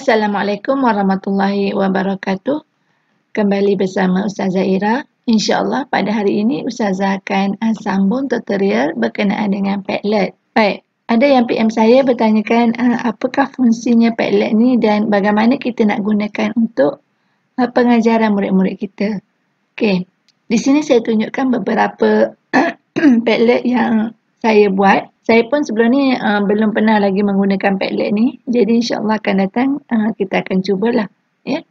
Assalamualaikum warahmatullahi wabarakatuh. Kembali bersama Ustazah Ira. InsyaAllah pada hari ini Ustazah akan sambung tutorial berkenaan dengan Padlet. Baik, ada yang PM saya bertanyakan apakah fungsinya Padlet ni dan bagaimana kita nak gunakan untuk pengajaran murid-murid kita. Okey, di sini saya tunjukkan beberapa Padlet yang saya buat. Saya pun sebelum ni belum pernah lagi menggunakan Padlet ni. Jadi insyaAllah akan datang kita akan cubalah. Ya.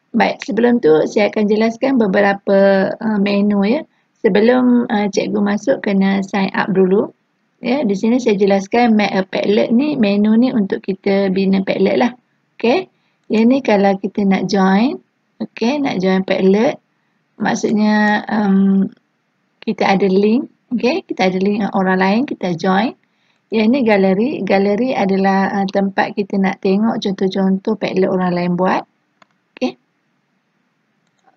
Baik, sebelum tu saya akan jelaskan beberapa menu ya. Sebelum cikgu masuk kena sign up dulu. Ya, di sini saya jelaskan make a Padlet ni, menu ni untuk kita bina Padlet lah. Okey. Yang ni kalau kita nak join, okey, nak join Padlet, maksudnya kita ada link. Okay, kita ada link orang lain, kita join. Yang ni galeri. Galeri adalah tempat kita nak tengok contoh-contoh Padlet orang lain buat. Okay.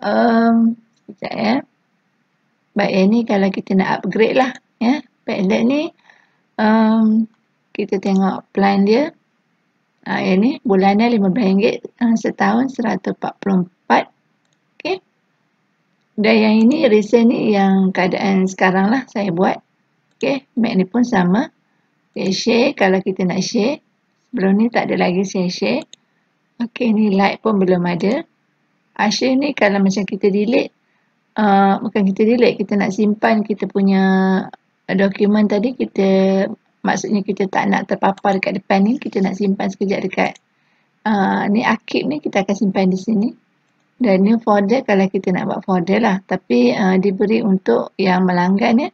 Sekejap ya. Baik, yang ni kalau kita nak upgrade lah. Ya. Padlet ni, kita tengok plan dia. Yang ni, bulanan RM15, setahun RM144. Okay. Dan yang ini recent ni yang keadaan sekarang lah saya buat. Okay, Mac ni pun sama. Okay, share kalau kita nak share. Sebelum ni tak ada lagi saya share. Okay, ni like pun belum ada. Share ni kalau macam kita delete. Bukan kita delete, kita nak simpan kita punya dokumen tadi. Maksudnya kita tak nak terpapar dekat depan ni. Kita nak simpan sekejap dekat ni arkib ni kita akan simpan di sini. Dan new folder kalau kita nak buat folder lah. Tapi diberi untuk yang melanggan ya.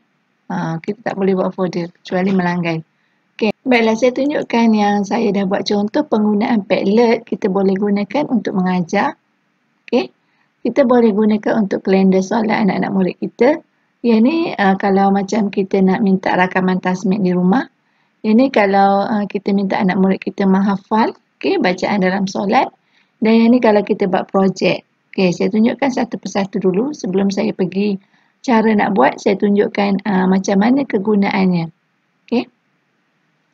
Kita tak boleh buat folder kecuali melanggan. Okay. Baiklah, saya tunjukkan yang saya dah buat contoh penggunaan Padlet. Kita boleh gunakan untuk mengajar. Okay. Kita boleh gunakan untuk kalender solat anak-anak murid kita. Yang ni kalau macam kita nak minta rakaman tasmid di rumah. Yang ni kalau kita minta anak murid kita menghafal. Okay, bacaan dalam solat. Dan yang ni kalau kita buat projek. Okey, saya tunjukkan satu persatu dulu sebelum saya pergi cara nak buat, saya tunjukkan macam mana kegunaannya. Okey.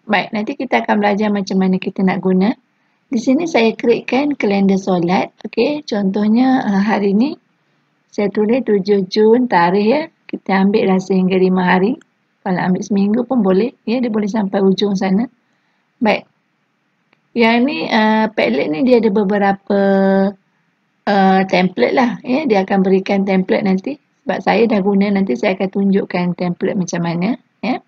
Baik, nanti kita akan belajar macam mana kita nak guna. Di sini saya createkan kalender solat. Okey, contohnya hari ni saya tulis 7 Jun tarikh ya. Kita ambil lah sehingga 5 hari. Kalau ambil seminggu pun boleh, ya, dia boleh sampai ujung sana. Baik. Yang ni Padlet ni dia ada beberapa template lah ya, dia akan berikan template nanti sebab saya dah guna, nanti saya akan tunjukkan template macam mana ya.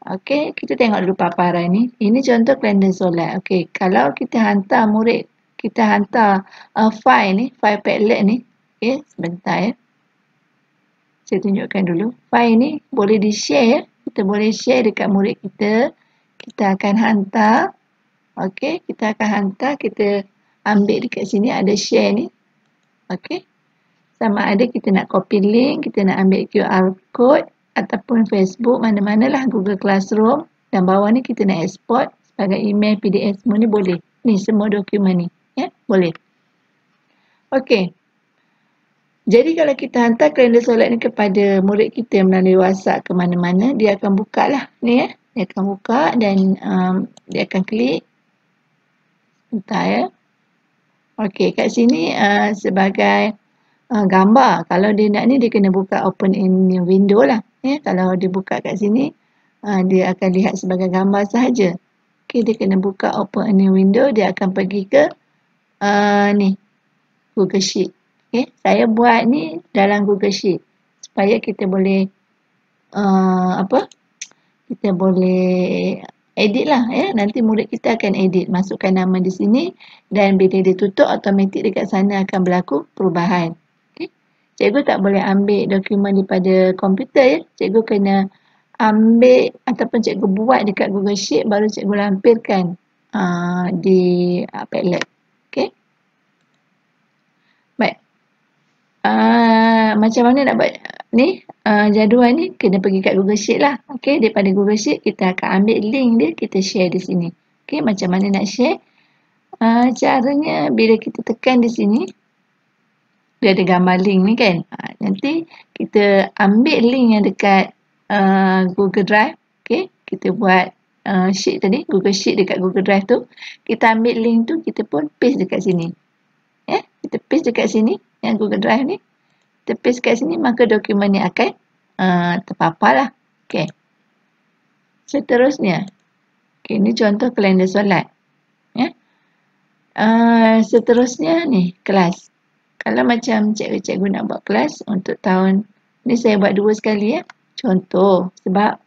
Okey, kita tengok dulu paparan ni. Ini contoh kalender solat. Okey, kalau kita hantar murid, kita hantar file ni, file Padlet ni. Okey, sebentar ya. Saya tunjukkan dulu. File ni boleh di-share ya. Kita boleh share dekat murid kita. Kita akan hantar. Okey, kita akan hantar, kita ambil dekat sini ada share ni. Okey. Sama ada kita nak copy link, kita nak ambil QR code ataupun Facebook, mana-manalah Google Classroom. Dan bawah ni kita nak export sebagai email, PDF, semua ni boleh. Ni semua dokumen ni. Ya, boleh. Okey. Jadi kalau kita hantar kalender solat ni kepada murid kita melalui WhatsApp ke mana-mana, dia akan buka lah. Ni ya. Dia akan buka dan dia akan klik. Entah ya. Okey, kat sini sebagai gambar. Kalau dia nak ni, dia kena buka open in new window lah. Ya, kalau dia buka kat sini, dia akan lihat sebagai gambar sahaja. Okey, dia kena buka open in new window, dia akan pergi ke ni, Google Sheet. Okey, saya buat ni dalam Google Sheet supaya kita boleh kita boleh edit lah ya. Nanti murid kita akan edit, masukkan nama di sini dan bila dia tutup automatik dekat sana akan berlaku perubahan. Okay. Cikgu tak boleh ambil dokumen daripada komputer ya. Cikgu kena ambil ataupun cikgu buat dekat Google Sheet baru cikgu lampirkan di Padlet. Okey. Baik. Macam mana nak buat ni? Jadual ni kena pergi kat Google Sheet lah. Okey, daripada Google Sheet kita akan ambil link dia, kita share di sini. Okey, macam mana nak share? Caranya bila kita tekan di sini, dia ada gambar link ni kan. Nanti kita ambil link yang dekat Google Drive. Okey, kita buat sheet tadi, Google Sheet dekat Google Drive tu, kita ambil link tu, kita pun paste dekat sini. Kita paste dekat sini, yang Google Drive ni. Kita paste kat sini, maka dokumen ni akan terpapar lah. Okay. Seterusnya. Okay, ni contoh kalender solat. Seterusnya ni, kelas. Kalau macam cikgu-cikgu nak buat kelas untuk tahun ni, saya buat 2 sekali ya. Contoh, sebab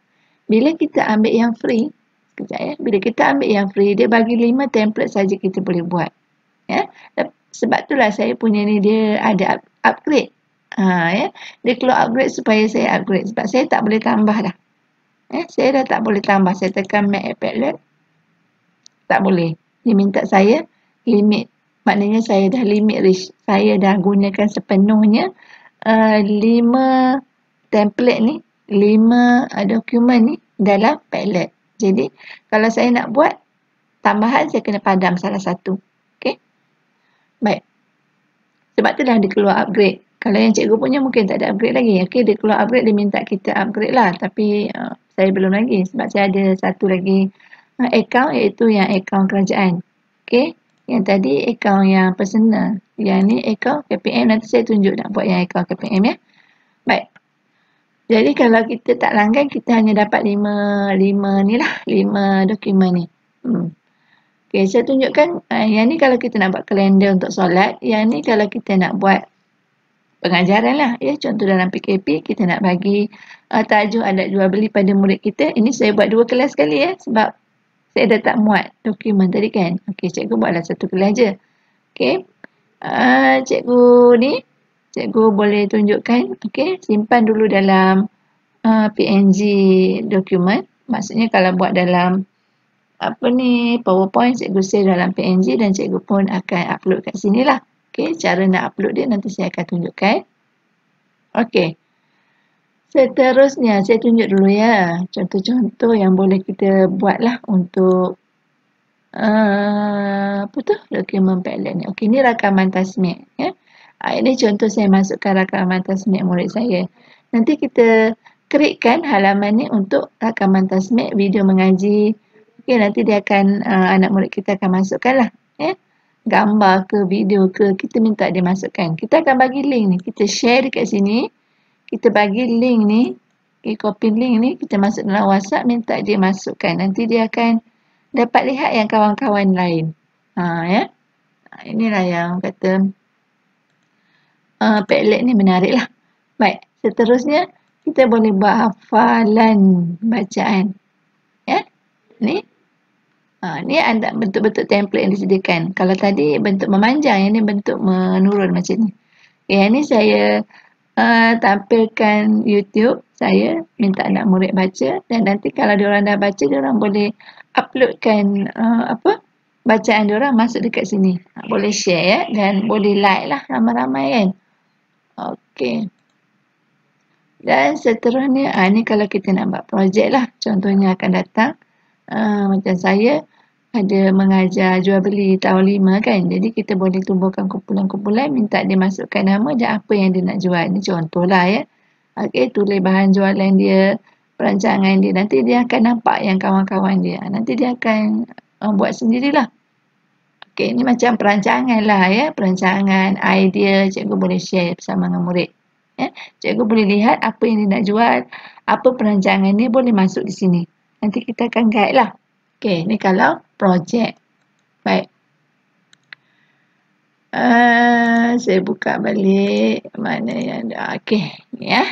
bila kita ambil yang free, sekejap ya. Bila kita ambil yang free, dia bagi 5 template saja kita boleh buat. Ya. Sebab itulah saya punya ni dia ada upgrade. Ya. Dia keluar upgrade supaya saya upgrade. Sebab saya tak boleh tambah dah. Saya dah tak boleh tambah. Saya tekan Make Padlet. Tak boleh. Dia minta saya limit. Maknanya saya dah limit reach. Saya dah gunakan sepenuhnya 5 template ni, 5 dokumen ni dalam Padlet. Jadi kalau saya nak buat tambahan, saya kena padam salah satu. Okey. Baik. Sebab tu dah dia keluar upgrade. Kalau yang cikgu punya mungkin tak ada upgrade lagi. Okey, dia keluar upgrade, dia minta kita upgrade lah. Tapi saya belum lagi. Sebab saya ada satu lagi account, iaitu yang account kerajaan. Okey. Yang tadi akaun yang personal. Yang ni akaun KPM. Nanti saya tunjuk nak buat yang akaun KPM ya. Baik. Jadi kalau kita tak langgan, kita hanya dapat 5 ni lah. 5 dokumen ni. Okey, saya tunjukkan. Yang ni kalau kita nak buat kalender untuk solat. Yang ni kalau kita nak buat pengajaran lah. Ya, contoh dalam PKP, kita nak bagi tajuk adat jual beli pada murid kita. Ini saya buat 2 kelas sekali ya. Sebab saya dah tak muat dokumen tadi kan. Okey, cikgu buatlah 1 kelas je. Okey. Cikgu ni, cikgu boleh tunjukkan. Okey, simpan dulu dalam PNG dokumen. Maksudnya kalau buat dalam PowerPoint, cikgu save dalam PNG dan cikgu pun akan upload kat sini lah. Okey, cara nak upload dia nanti saya akan tunjukkan. Okey. Seterusnya, saya tunjuk dulu ya, contoh-contoh yang boleh kita buat lah untuk dokumen Padlet ni. Okey, ni rakaman tasmik ya. Ini contoh saya masukkan rakaman tasmik murid saya. Nanti kita createkan halaman ni untuk rakaman tasmik video mengaji. Okey, nanti dia akan anak murid kita akan masukkan lah ya. Gambar ke video ke, kita minta dia masukkan. Kita akan bagi link ni, kita share dekat sini. Kita bagi link ni, copy link ni, kita masuk dalam WhatsApp, minta dia masukkan. Nanti dia akan dapat lihat yang kawan-kawan lain. Ya. Inilah yang kata Padlet ni menarik lah. Baik, seterusnya kita boleh buat hafalan bacaan. Ya. Ni. Ni ada bentuk-bentuk template yang disediakan. Kalau tadi bentuk memanjang, yang ni bentuk menurun macam ni. Yang ni saya tampilkan YouTube, saya minta anak murid baca, dan nanti kalau diorang dah baca, diorang boleh uploadkan bacaan diorang masuk dekat sini. Boleh share ya, dan boleh like lah ramai-ramai kan. Okey. Dan seterusnya, ni kalau kita nak buat projek lah, contohnya akan datang. Macam saya ada mengajar jual beli tahun 5 kan. Jadi kita boleh tumbuhkan kumpulan-kumpulan, minta dia masukkan nama dan apa yang dia nak jual. Ini contoh lah ya. Okey, tulis bahan jualan dia, perancangan dia. Nanti dia akan nampak yang kawan-kawan dia. Nanti dia akan buat sendirilah. Okey, ini macam perancangan lah ya. Perancangan, idea, cikgu boleh share bersama dengan murid. Ya. Cikgu boleh lihat apa yang dia nak jual, apa perancangan dia boleh masuk di sini. Nanti kita akan guide lah. Okey, ni kalau projek. Baik. Saya buka balik. Mana yang ada. Okey, ni ya.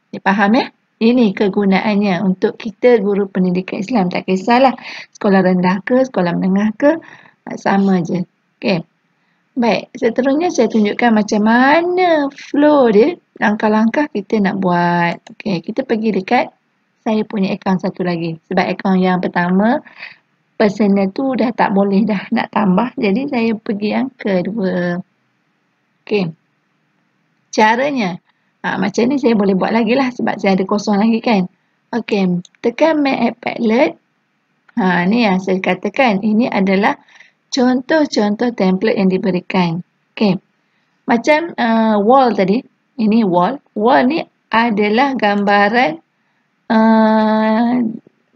Ni faham ya? Ini kegunaannya untuk kita guru pendidikan Islam. Tak kisahlah sekolah rendah ke, sekolah menengah ke, sama je. Okey. Baik, seterusnya saya tunjukkan macam mana flow dia, langkah-langkah kita nak buat. Okey, kita pergi dekat saya punya akaun satu lagi. Sebab akaun yang pertama, personal tu dah tak boleh dah nak tambah. Jadi saya pergi yang kedua. Okey. Caranya, macam ni saya boleh buat lagi lah sebab saya ada kosong lagi kan. Okey, tekan Make Padlet. Ni yang saya katakan. Ini adalah contoh-contoh template yang diberikan. Okey. Macam wall tadi. Ini wall. Wall ni adalah gambaran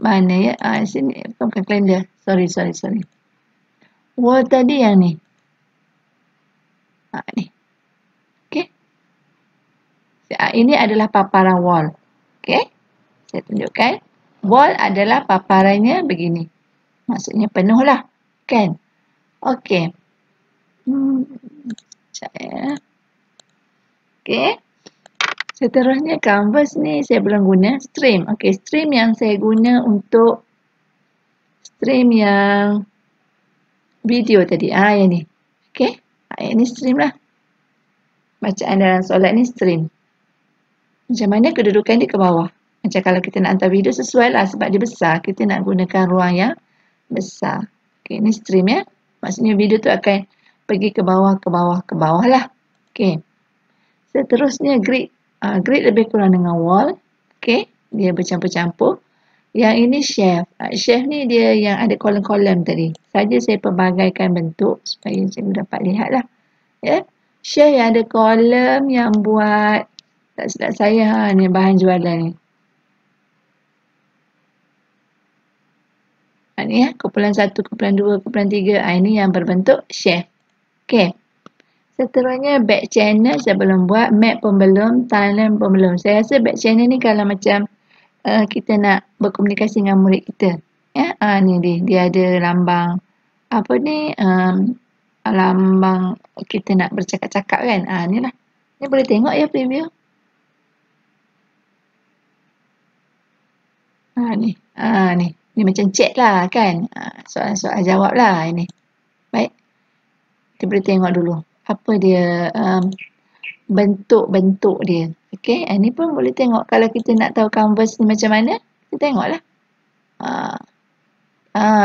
mana ya? Sini bukan kalender. Sorry. Wall tadi yang ni. Ni. Okey. Ini adalah paparan wall. Okey. Saya tunjukkan. Wall adalah paparannya begini. Maksudnya penuh lah. Kan? Okey. Saya. Okey. Seterusnya canvas ni saya belum guna stream. Okey, stream yang saya guna untuk stream yang video tadi. Yang ni. Okey. Yang ni stream lah. Bacaan dalam solat ni stream. Macam mana kedudukan dia ke bawah. Macam kalau kita nak hantar video sesuai lah sebab dia besar. Kita nak gunakan ruang yang besar. Okey, ni stream ya. Maksudnya video tu akan pergi ke bawah lah. Okey. Seterusnya grid. Grid lebih kurang dengan wall. Okey. Dia bercampur-campur. Yang ini shelf. Shelf ni dia yang ada kolom-kolom tadi. Saja saya pelbagaikan bentuk supaya saya dapat lihat lah. Ya. Shelf yang ada kolom yang buat tak silap saya ni bahan jualan ni. Ni kumpulan 1, kumpulan 2, kumpulan 3. Ini yang berbentuk shelf. Okey. Seterusnya back channel saya belum buat. Map pun belum. Timeline pun belum. Saya rasa back channel ni kalau macam kita nak berkomunikasi dengan murid kita. Ya, ni dia ada lambang apa ni? Lambang kita nak bercakap-cakap kan. Ni lah. Ni boleh tengok ya preview. Ni. Ni macam chat lah kan. Soalan-soalan jawab lah ini. Baik. Kita boleh tengok dulu. Apa dia bentuk-bentuk dia. Okey. Ni pun boleh tengok. Kalau kita nak tahu canvas ni macam mana. Kita tengok lah.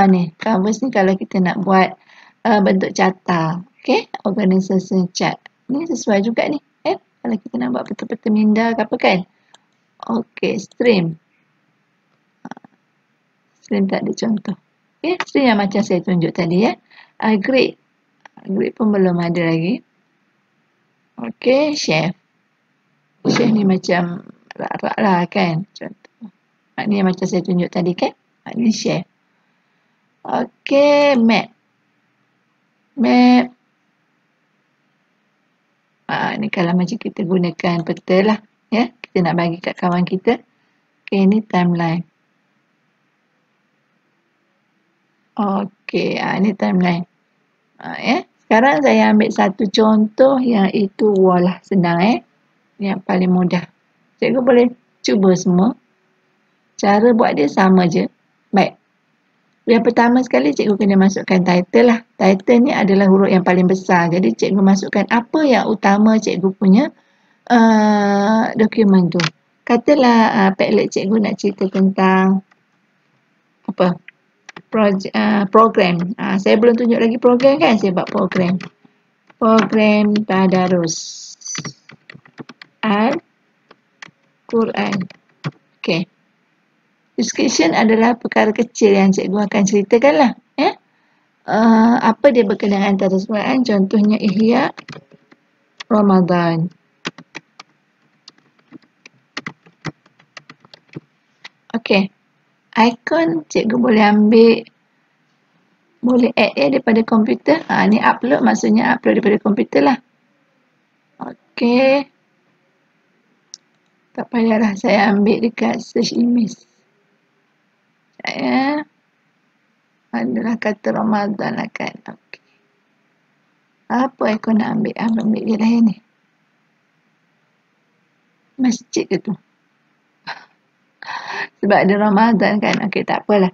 Ni. Canvas ni kalau kita nak buat bentuk carta. Okey. Organisation chart. Ni sesuai juga ni. Kalau kita nak buat peta-peta minda ke apa kan. Okey. Stream. Stream tak ada contoh. Okay, stream yang macam saya tunjuk tadi ya. Grid. Grid pun belum ada lagi. Okey, chef. Chef ni macam rak-rak lah kan. Contoh. Ni yang macam saya tunjuk tadi kan. Ni chef. Okey, map. Map. Ni kalau macam kita gunakan peta lah. Ya, kita nak bagi kat kawan kita. Okey, ni timeline. Okey, ini timeline. Ya. Sekarang saya ambil satu contoh yang itu wall lah. Senang Yang paling mudah. Cikgu boleh cuba semua. Cara buat dia sama je. Baik. Yang pertama sekali cikgu kena masukkan title lah. Title ni adalah huruf yang paling besar. Jadi cikgu masukkan apa yang utama cikgu punya dokumen tu. Katalah Padlet cikgu nak cerita tentang apa? Program. Saya belum tunjuk lagi program kan. Saya buat program. Program Tadarus Al-Quran. Okey. Description adalah perkara kecil yang cikgu akan ceritakan lah. Ya? Apa dia berkenaan Tadarus Quran. Contohnya Ihya Ramadan. Okey. Icon cikgu boleh ambil, boleh add daripada komputer. Ni upload maksudnya upload daripada komputer lah. Okey. Tak payahlah saya ambil dekat search image. Saya adalah kata Ramadan lah kan. Okey. Apa aku nak ambil? Ambil je lah ni. Masjid ke tu? Sebab ada Ramadan kan. Okey, tak apalah.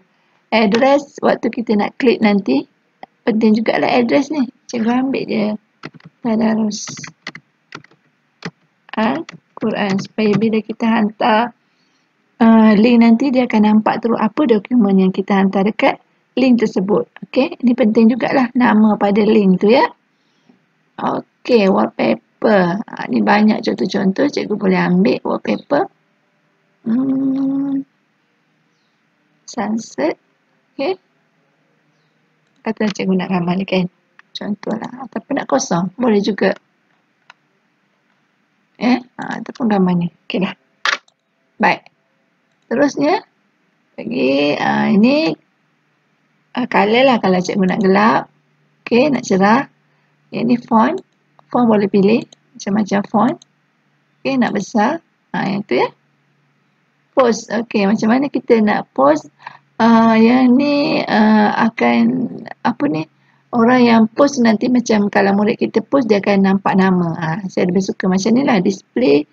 Address waktu kita nak klik nanti. Penting jugalah address ni. Cikgu ambil je. Tadarus Al-Quran. Supaya bila kita hantar link nanti dia akan nampak terus apa dokumen yang kita hantar dekat link tersebut. Okey, ini penting jugalah nama pada link tu ya. Okey, wallpaper. Ni banyak contoh-contoh cikgu boleh ambil wallpaper. Sunset. Okey. Kata cikgu nak gambar ni kan. Contohlah. Ataupun nak kosong. Boleh juga. Ataupun gambar ni. Okey dah. Baik. Terusnya. lagi. Ini color lah kalau cikgu nak gelap. Okey, nak cerah. Yang ni font. Font boleh pilih macam-macam font. Okey, nak besar. Yang tu ya. Post. Okey, macam mana kita nak post. Yang ni akan apa ni, orang yang post nanti macam kalau murid kita post dia akan nampak nama. Saya lebih suka macam ni lah, display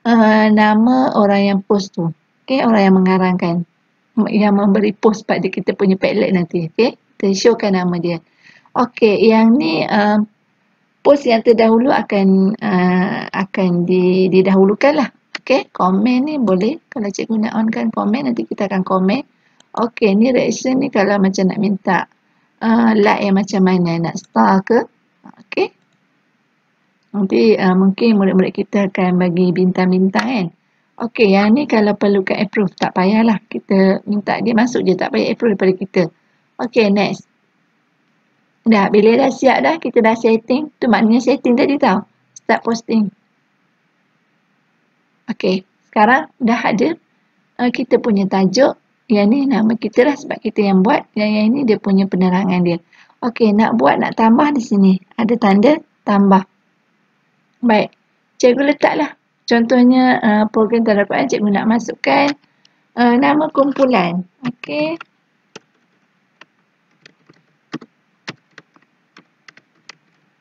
nama orang yang post tu. Okey, orang yang mengarangkan, yang memberi post pada kita punya Padlet nanti. Okey, kita showkan nama dia. Okey, yang ni post yang terdahulu akan didahulukan lah. Okey, komen ni boleh. Kalau cikgu nak onkan komen, nanti kita akan komen. Okey, ni reaction ni kalau macam nak minta like yang macam mana, nak star ke? Okey. Nanti mungkin murid-murid kita akan bagi bintang-bintang kan. Okey, yang ni kalau perlukan approve, tak payahlah. Kita minta dia masuk je, tak payah approve daripada kita. Okey, next. Dah, bila dah siap dah, kita dah setting. Tu maknanya setting tadi tau. Start posting. Okey, sekarang dah ada kita punya tajuk. Yang ni nama kita lah sebab kita yang buat. Yang ini dia punya penerangan dia. Okey, nak buat, nak tambah di sini. Ada tanda tambah. Baik, cikgu letaklah. Contohnya program tanda Quran, cikgu nak masukkan nama kumpulan. Okey.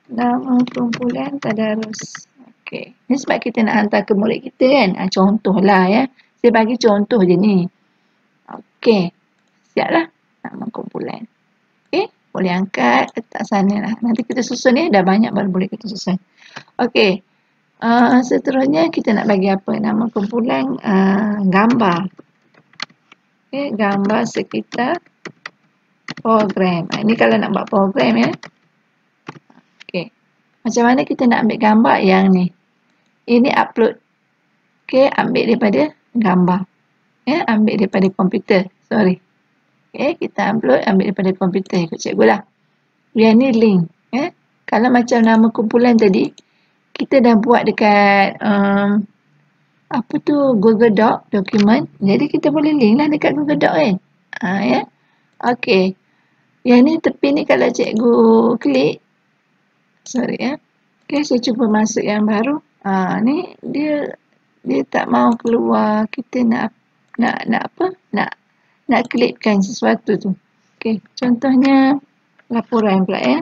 Nama kumpulan tadarus. Okey. Ni sebab kita nak hantar ke murid kita kan. Contohlah ya. Saya bagi contoh je ni. Okey. Siaplah nama kumpulan. Okey. Boleh angkat letak sana lah. Nanti kita susun ni. Dah banyak baru boleh kita susun. Okey. Seterusnya kita nak bagi apa? Nama kumpulan gambar. Okey. Gambar sekitar program. Ini kalau nak buat program ya. Macam mana kita nak ambil gambar yang ni? Ini upload. Okey, ambil daripada gambar. Ya, ambil daripada komputer. Sorry. Okey, kita upload, ambil daripada komputer. Ikut cikgu lah. Yang ni link. Ya. Kalau macam nama kumpulan tadi, kita dah buat dekat apa tu, Google Doc, dokumen. Jadi kita boleh link lah dekat Google Doc kan. Ya. Okey. Yang ni tepi ni kalau cikgu klik, sorry ya. Okay, saya cuba masuk yang baru. Ni dia tak mau keluar. Kita nak apa? Nak klipkan sesuatu tu. Okey, contohnya laporan pula ya.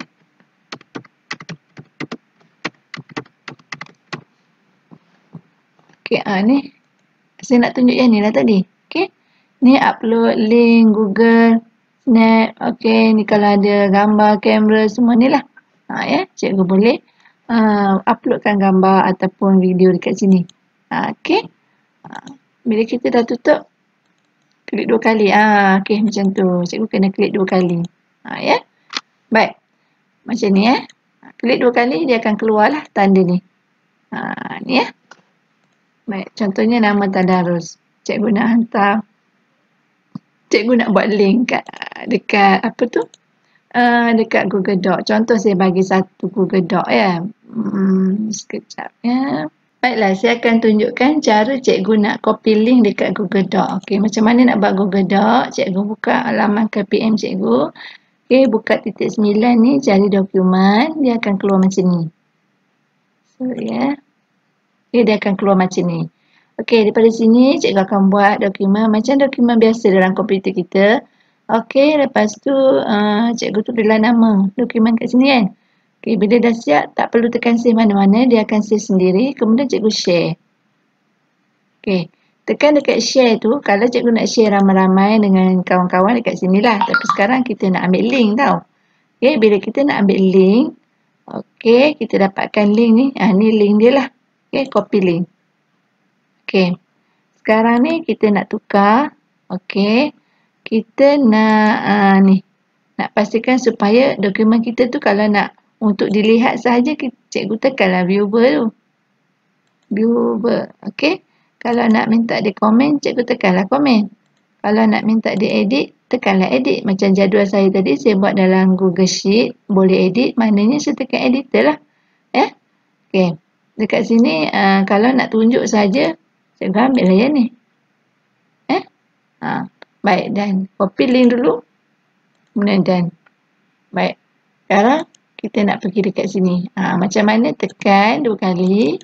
Okey, ni saya nak tunjuk yang ni lah tadi. Okey. Ni upload link Google Snap. Okey, ni kalau ada gambar, kamera semua ni lah. Ya, cikgu boleh uploadkan gambar ataupun video dekat sini. Okey. Bila kita dah tutup, klik 2 kali. Okey, macam tu. Cikgu kena klik 2 kali. Ya. Baik. Macam ni ya. Klik 2 kali, dia akan keluarlah tanda ni. Ni ya. Baik, contohnya nama tadarus. Cikgu nak hantar. Cikgu nak buat link dekat apa tu? Dekat Google Doc. Contoh saya bagi satu Google Doc ya. Sekejap ya. Baiklah, saya akan tunjukkan cara cikgu nak copy link dekat Google Doc. Okey, macam mana nak buat Google Doc? Cikgu buka halaman KPM cikgu. Okey, buka titik 9 ni, cari dokumen. Dia akan keluar macam ni. Sorry ya. Okey, dia akan keluar macam ni. Okey, daripada sini cikgu akan buat dokumen macam dokumen biasa dalam komputer kita. Okey, lepas tu cikgu tulislah nama dokumen kat sini kan. Okey, bila dah siap, tak perlu tekan save mana-mana, dia akan save sendiri. Kemudian cikgu share. Okey, tekan dekat share tu, kalau cikgu nak share ramai-ramai dengan kawan-kawan dekat sinilah. Tapi sekarang kita nak ambil link tau. Okey, bila kita nak ambil link, okey, kita dapatkan link ni. Ni link dia lah. Okey, copy link. Okey, sekarang ni kita nak tukar. Okey, kita nak ni. Nak pastikan supaya dokumen kita tu kalau nak untuk dilihat sahaja, cikgu tekanlah viewer tu. Viewer. Okey. Kalau nak minta dia komen, cikgu tekanlah komen. Kalau nak minta dia edit, tekanlah edit. Macam jadual saya tadi, saya buat dalam Google Sheet. Boleh edit, maknanya saya tekan editor lah. Okey. Dekat sini, kalau nak tunjuk saja, cikgu ambil lah yang ni. Baik, dan copy link dulu. Kemudian dan. Baik. Sekarang kita nak pergi dekat sini. Macam mana? Tekan 2 kali.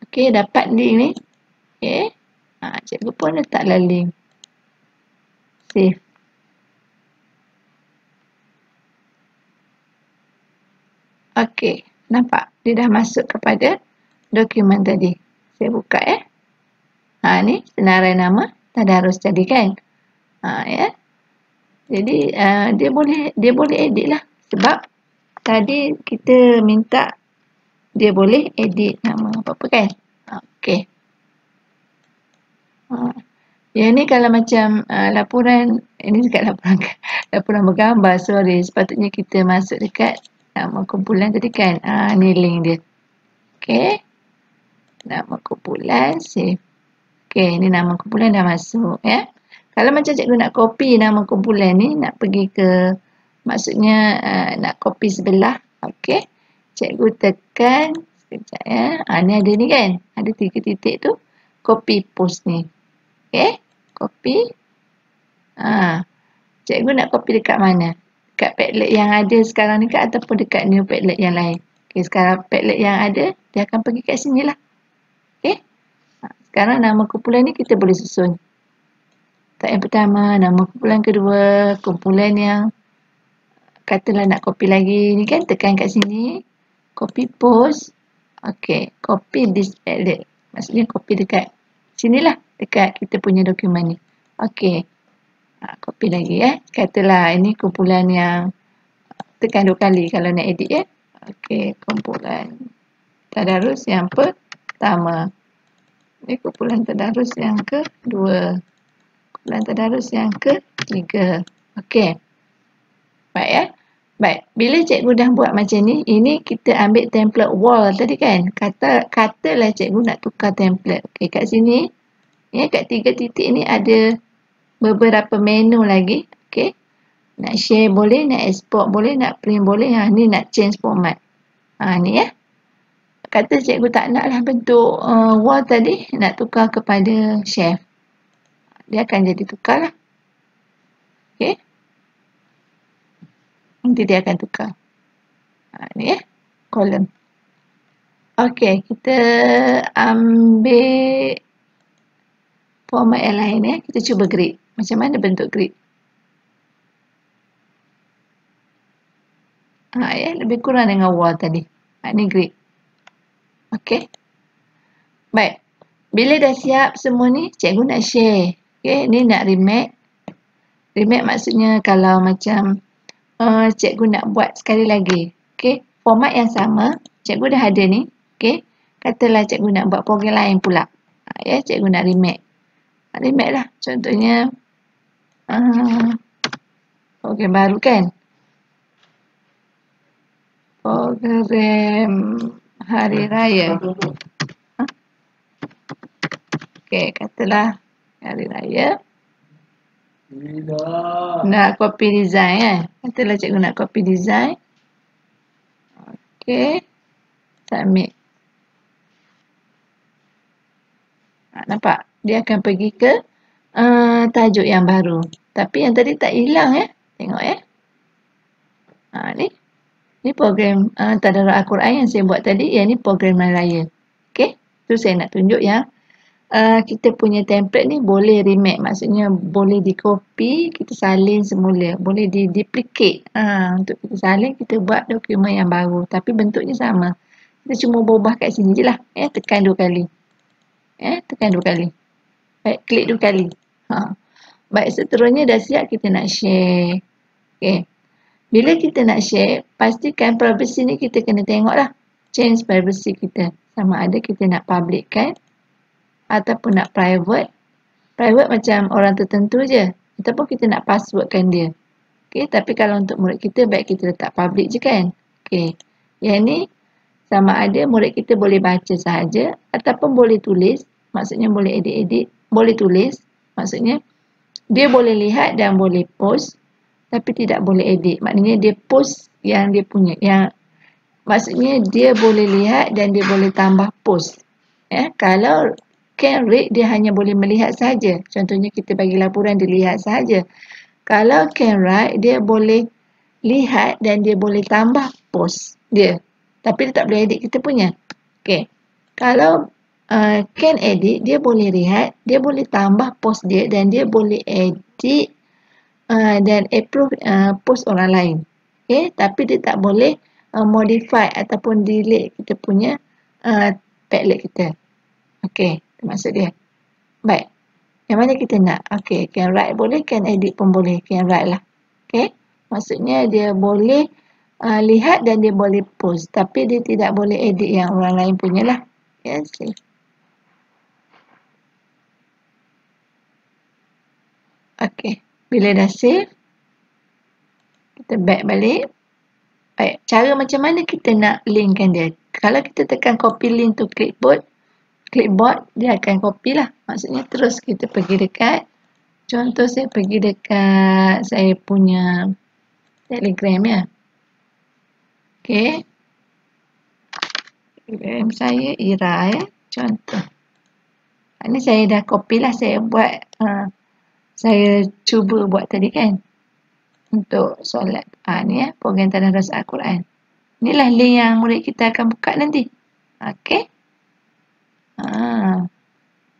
Okey, dapat link ni. Okey. Cikgu pun letaklah link. Save. Okey, nampak? Dia dah masuk kepada dokumen tadi. Saya buka ya. Ni senarai nama tadarus tadi kan. Ya. Jadi dia boleh edit lah. Sebab tadi kita minta dia boleh edit nama apa-apa kan. Okey. Yang ni kalau macam laporan, ini dekat laporan bergambar, sorry. Sepatutnya kita masuk dekat nama kumpulan tadi kan. Ni link dia. Okey. Nama kumpulan, save. Okey, ni nama kumpulan dah masuk ya. Kalau macam cikgu nak copy nama kumpulan ni, nak pergi ke, maksudnya nak copy sebelah. Okey. Cikgu tekan, sekejap ya. Ni ada ni kan. Ada 3 titik tu. Copy post ni. Okey. Copy. Cikgu nak copy dekat mana? Dekat Padlet yang ada sekarang ni ke ataupun dekat new Padlet yang lain? Okey, sekarang Padlet yang ada, dia akan pergi kat sini lah. Okey. Sekarang nama kumpulan ni kita boleh susun. Tak yang pertama, nama kumpulan kedua, kumpulan yang katalah nak copy lagi ni kan, tekan kat sini. Copy post. Okey, copy this Padlet. Maksudnya copy dekat sinilah, dekat kita punya dokumen ni. Okey. Copy lagi ya. Katalah ini kumpulan yang tekan 2 kali kalau nak edit ya. Okey, kumpulan tadarus yang pertama. Ini kumpulan tadarus yang kedua. Kumpulan tadarus yang ketiga. Okey. Baik ya. Baik, bila cikgu dah buat macam ni, ini kita ambil template wall tadi kan. Katalah cikgu nak tukar template. Okey, kat sini ya, kat 3 titik ni ada beberapa menu lagi. Okey. Nak share boleh, nak export boleh, nak print boleh. Ni nak change format. Ni ya. Kata cikgu tak nak lah bentuk wall tadi, nak tukar kepada chef. Dia akan jadi tukar lah. Okey. Nanti dia akan tukar. Ni ya. Kolom. Okey, kita ambil format yang lain ya. Kita cuba grid. Macam mana bentuk grid? Ya, lebih kurang dengan wall tadi. Ni grid. Okey. Baik. Bila dah siap semua ni, cikgu nak share. Okey, ni nak remake. Remake maksudnya kalau macam cikgu nak buat sekali lagi. Okey, format yang sama. Cikgu dah ada ni. Okey. Katalah cikgu nak buat program lain pula. Ya, cikgu nak remake. Remake lah. Contohnya program baru kan. Program hari raya. Okey, katalah hari raya. Nak copy design kan. Katalah cikgu nak copy design. Okey. Submit. Nampak? Dia akan pergi ke tajuk yang baru. Tapi yang tadi tak hilang ya. Tengok ya. Ni. Ni program tadarus Al-Quran yang saya buat tadi. Yang ni program hari raya. Okey. Tu saya nak tunjuk yang kita punya template ni boleh remake. Maksudnya boleh di copy, kita salin semula. Boleh di duplicate. Untuk kita salin, kita buat dokumen yang baru. Tapi bentuknya sama. Kita cuma berubah kat sini je lah. Tekan 2 kali. Tekan 2 kali. Baik, klik 2 kali. Baik, seterusnya dah siap kita nak share. Okay. Bila kita nak share, pastikan privacy ni kita kena tengok lah. Change privacy kita. Sama ada kita nak public kan. Ataupun nak private. Private macam orang tertentu je. Ataupun kita nak passwordkan dia. Okay, tapi kalau untuk murid kita, baik kita letak public je kan. Okay. Yang ni, sama ada murid kita boleh baca sahaja. Ataupun boleh tulis. Maksudnya boleh edit-edit. Boleh tulis. Maksudnya, dia boleh lihat dan boleh post. Tapi tidak boleh edit. Maknanya dia post yang dia punya. Maksudnya dia boleh lihat dan dia boleh tambah post. Kalau can read dia hanya boleh melihat saja. Contohnya kita bagi laporan dia lihat saja. Kalau can write dia boleh lihat dan dia boleh tambah post dia. Tapi dia tak boleh edit kita punya. Okey. Kalau can edit dia boleh lihat, dia boleh tambah post dia dan dia boleh edit dan approve post orang lain. Okey, tapi dia tak boleh modify ataupun delete kita punya Padlet kita. Okey, itu maksud dia. Baik. Yang mana kita nak? Okey, can write boleh, can edit pun boleh. Can write lah. Okey. Maksudnya dia boleh lihat dan dia boleh post. Tapi dia tidak boleh edit yang orang lain punya lah. Yes. Okey. Bila dah save, kita back balik. Baik. Cara macam mana kita nak linkkan dia? Kalau kita tekan copy link to clipboard, dia akan copy lah. Maksudnya terus kita pergi dekat, contoh saya pergi dekat saya punya Telegram ya. Okey. Telegram saya Ira ya. Contoh. Ini saya dah copy lah. Saya buat, saya cuba buat tadi kan. Untuk solat. Ni ya. Program Tadarus Al-Quran. Inilah link yang murid kita akan buka nanti. Okey.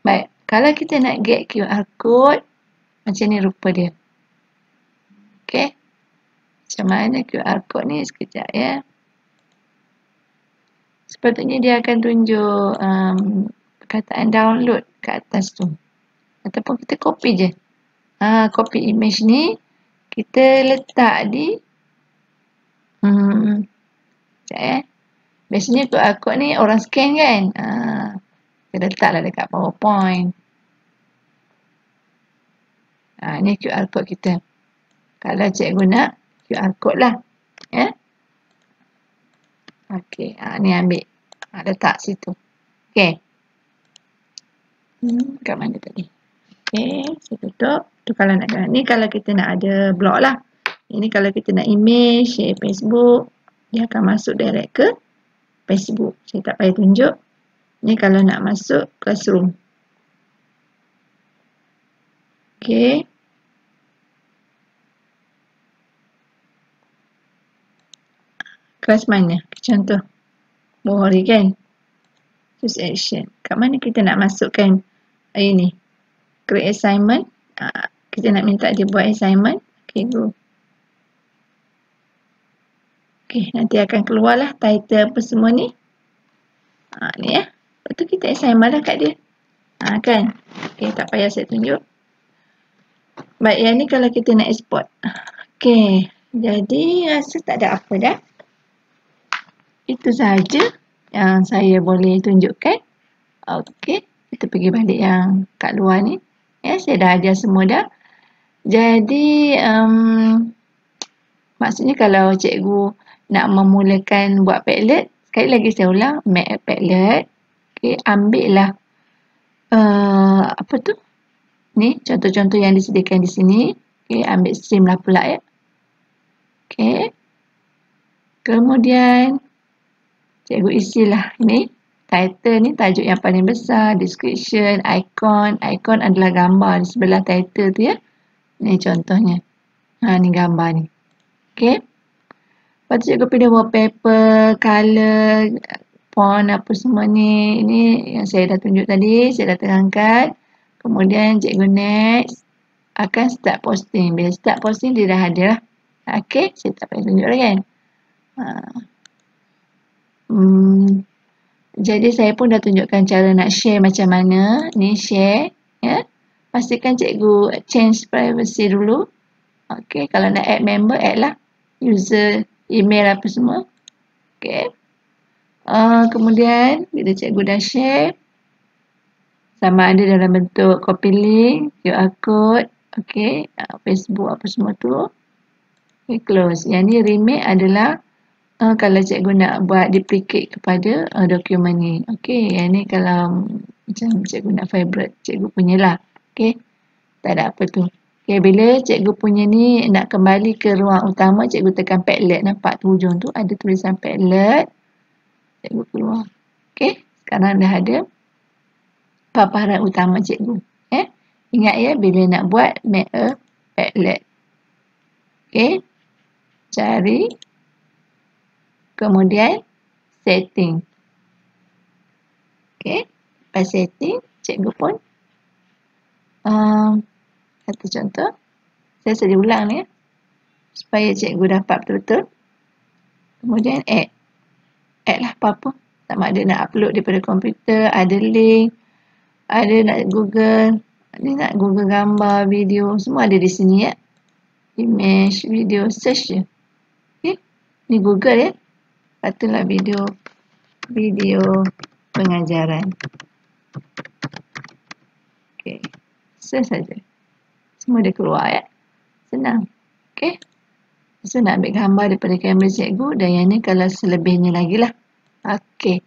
Baik. Kalau kita nak get QR code, macam ni rupa dia. Okey. Macam mana QR code ni? Sekejap ya. Sepatutnya dia akan tunjuk perkataan download kat atas tu. Ataupun kita copy je. Copy image ni kita letak di sekejap ya. Biasanya QR code ni orang scan kan. Kita letaklah dekat PowerPoint. Ni QR code kita. Kalau cikgu nak QR code lah. Ya. Okey, ni ambil. Letak situ. Okey. Kat mana tadi? Okey, saya tutup. Tu kalau nak ni kalau kita nak ada blog lah. Ini kalau kita nak image, share Facebook, dia akan masuk direct ke Facebook. Saya tak payah tunjuk. Ni kalau nak masuk classroom. Okey. Kelas mana? Contoh. Bohori kan? Choose action. Kat mana kita nak masukkan ini? Create assignment. Kita nak minta dia buat assignment. Okay, go. Okay, nanti akan keluarlah title apa semua ni. Ni ya. Lepas tu kita assignment lah kat dia. Kan? Okay, tak payah saya tunjuk. Baik, yang ni kalau kita nak export. Okay, jadi rasa tak ada apa dah. Itu sahaja yang saya boleh tunjukkan. Okey, kita pergi balik yang kat luar ni. Ya, saya dah ajar semua dah. Jadi, maksudnya kalau cikgu nak memulakan buat Padlet, sekali lagi saya ulang, make a Padlet. Okey, ambil lah apa tu? Ni, contoh-contoh yang disediakan di sini. Okey, ambil stream lah pula ya. Okey. Kemudian, cikgu isilah ni. Title ni tajuk yang paling besar. Description, icon. Icon adalah gambar di sebelah title tu ya. Ni contohnya. Ni gambar ni. Okey. Lepas tu cikgu pilih wallpaper, colour, font apa semua ni. Ini yang saya dah tunjuk tadi. Saya dah terangkan. Kemudian cikgu next. Akan start posting. Bila start posting dia dah ada lah. Okey. Saya tak payah tunjuk lagi kan. Jadi saya pun dah tunjukkan cara nak share macam mana. Ni share. Ya. Pastikan cikgu change privacy dulu. Okey. Kalau nak add member, add lah. User, email apa semua. Okey. Kemudian, bila cikgu dah share. Sama ada dalam bentuk copy link, QR code. Okey. Facebook apa semua tu. Okay, close. Yang ni remake adalah kalau cikgu nak buat duplicate kepada dokumen ni. Okey, yang ni kalau macam cikgu nak favorite cikgu punya lah. Okey, tak ada apa tu. Okey, bila cikgu punya ni nak kembali ke ruang utama, cikgu tekan Padlet. Nampak tu hujung tu ada tulisan Padlet. Cikgu keluar. Okey, sekarang dah ada. paparan utama cikgu. Ingat ya, bila nak buat make a Padlet. Okey. Cari. Kemudian setting. Okey. Lepas setting, cikgu pun kata contoh. Saya sedia ulang ni ya. Supaya cikgu dapat betul-betul. Kemudian add. Add lah apa-apa. Sama ada nak upload daripada komputer, ada link, ada nak Google, ada nak Google gambar, video, semua ada di sini ya. Image, video, search je. Okay. Ni Google ya. Katalah video pengajaran. Okay. Search saja. Semua dia keluar ya. Senang. Okay. So nak ambil gambar daripada kamera cikgu dan yang ni kalau selebihnya lagi lah. Okey.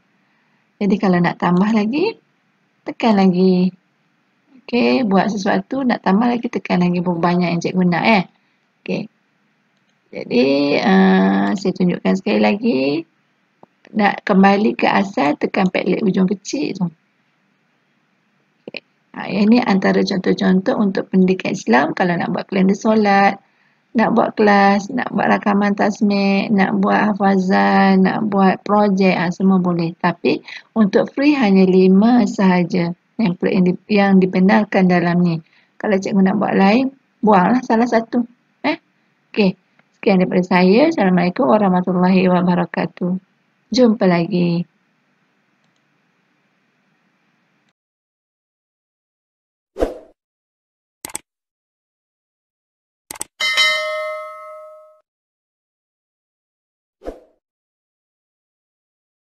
Jadi kalau nak tambah lagi, tekan lagi. Okey, buat sesuatu nak tambah lagi, tekan lagi berapa banyak yang cikgu nak Okey. Jadi saya tunjukkan sekali lagi. Nak kembali ke asal, tekan Padlet ujung kecil tu. Okay. Yang ni antara contoh-contoh untuk pendidikan Islam kalau nak buat kalender solat, nak buat kelas, nak buat rakaman tasmik, nak buat hafazan, nak buat projek, semua boleh. Tapi untuk free hanya 5 sahaja yang dibenarkan dalam ni. Kalau cikgu nak buat lain, buanglah salah satu. Okey. Sekian daripada saya. Assalamualaikum warahmatullahi wabarakatuh. Jumpa lagi.